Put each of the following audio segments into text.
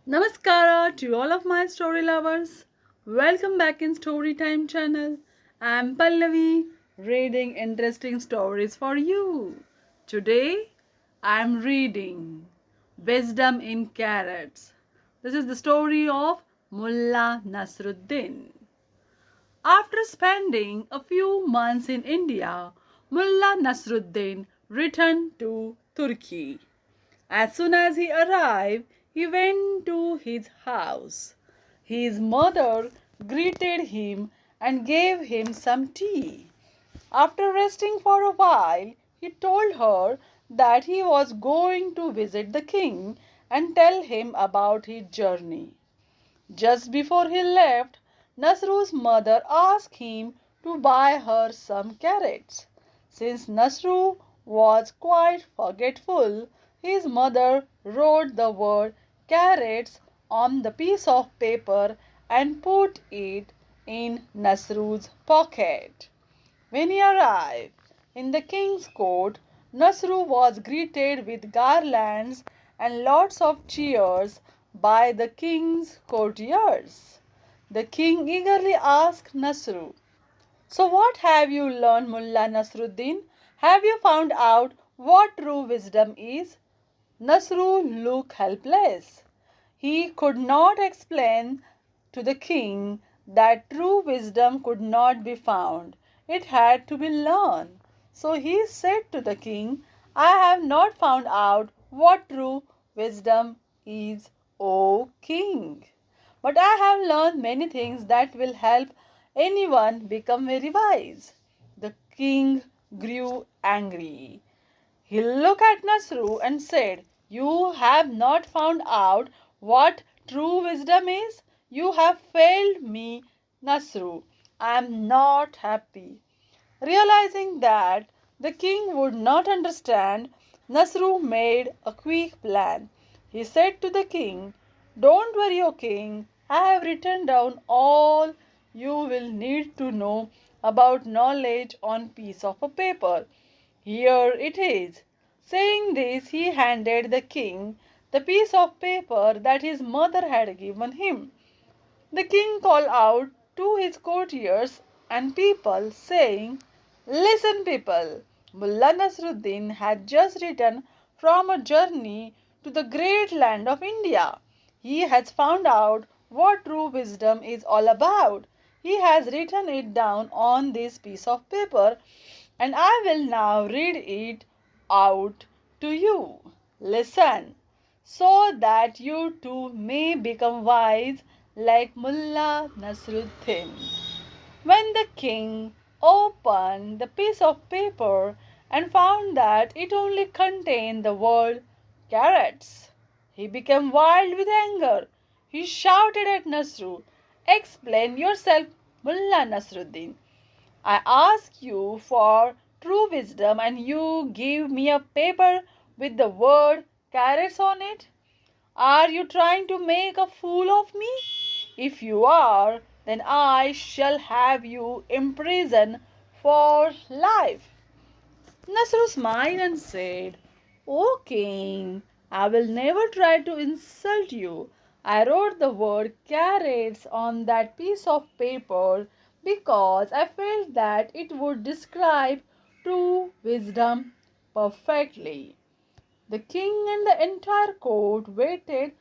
Namaskara to all of my story lovers. Welcome back in Storytime channel. I'm Pallavi reading interesting stories for you. Today I'm reading Wisdom in Carrots. This is the story of Mullah Nasruddin. After spending a few months in India, Mullah Nasruddin returned to Turkey. As soon as he arrived, he went to his house. His mother greeted him and gave him some tea. After resting for a while, he told her that he was going to visit the king and tell him about his journey. Just before he left, Nasru's mother asked him to buy her some carrots. Since Nasru was quite forgetful, his mother wrote the word carrots on the piece of paper and put it in Nasru's pocket. When he arrived in the king's court, Nasru was greeted with garlands and lots of cheers by the king's courtiers. The king eagerly asked Nasru, "So what have you learned, Mullah Nasruddin? Have you found out what true wisdom is?" Nasru looked helpless. He could not explain to the king that true wisdom could not be found. It had to be learned. So he said to the king, "I have not found out what true wisdom is, O king. But I have learned many things that will help anyone become very wise." The king grew angry. He looked at Nasru and said, "You have not found out what true wisdom is. You have failed me, Nasru. I am not happy." Realizing that the king would not understand, Nasru made a quick plan. He said to the king, "Don't worry, O king. I have written down all you will need to know about knowledge on piece of a paper. Here it is." Saying this, he handed the king the piece of paper that his mother had given him. The king called out to his courtiers and people, saying, "Listen, people, Mullah Nasruddin had just returned from a journey to the great land of India. He has found out what true wisdom is all about. He has written it down on this piece of paper, and I will now read it out to you. Listen, so that you too may become wise like Mullah Nasruddin." When the king opened the piece of paper and found that it only contained the word carrots, he became wild with anger. He shouted at Nasru, "Explain yourself, Mullah Nasruddin. I ask you for true wisdom and you give me a paper with the word carrots on it. Are you trying to make a fool of me? If you are, then I shall have you imprisoned for life." Nasru smiled and said, "O king, I will never try to insult you. I wrote the word carrots on that piece of paper because I felt that it would describe true wisdom perfectly." The king and the entire court waited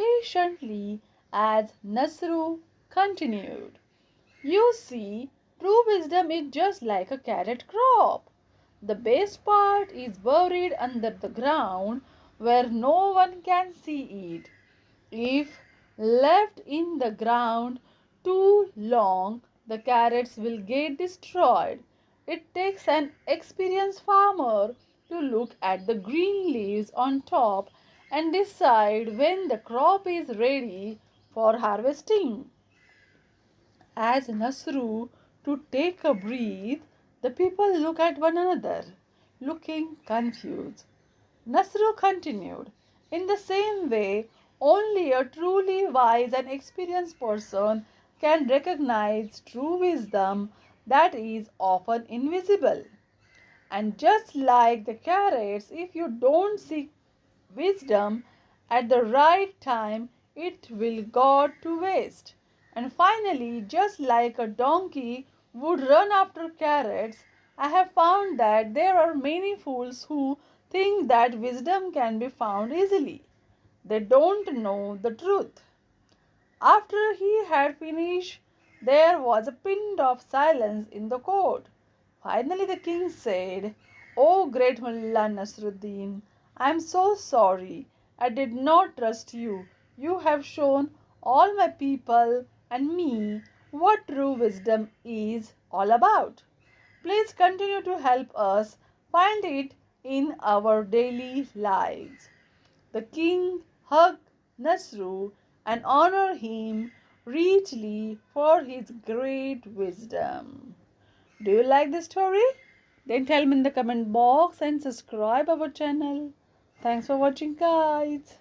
patiently as Nasru continued. "You see, true wisdom is just like a carrot crop. The best part is buried under the ground where no one can see it. If left in the ground too long, the carrots will get destroyed. It takes an experienced farmer to look at the green leaves on top and decide when the crop is ready for harvesting." As Nasru to take a breath, the people look at one another, looking confused. Nasru continued, "In the same way, only a truly wise and experienced person can recognize true wisdom that is often invisible. And just like the carrots, if you don't seek wisdom at the right time, it will go to waste. And finally, just like a donkey would run after carrots, I have found that there are many fools who think that wisdom can be found easily. They don't know the truth. After he had finished, there was a pin of silence in the court. Finally, the king said, "O great Mullah Nasruddin, I am so sorry. I did not trust you. You have shown all my people and me what true wisdom is all about. Please continue to help us find it in our daily lives." The king hugged Nasru and honored him richly for his great wisdom. Do you like the story? Then tell me in the comment box and subscribe our channel. Thanks for watching, guys.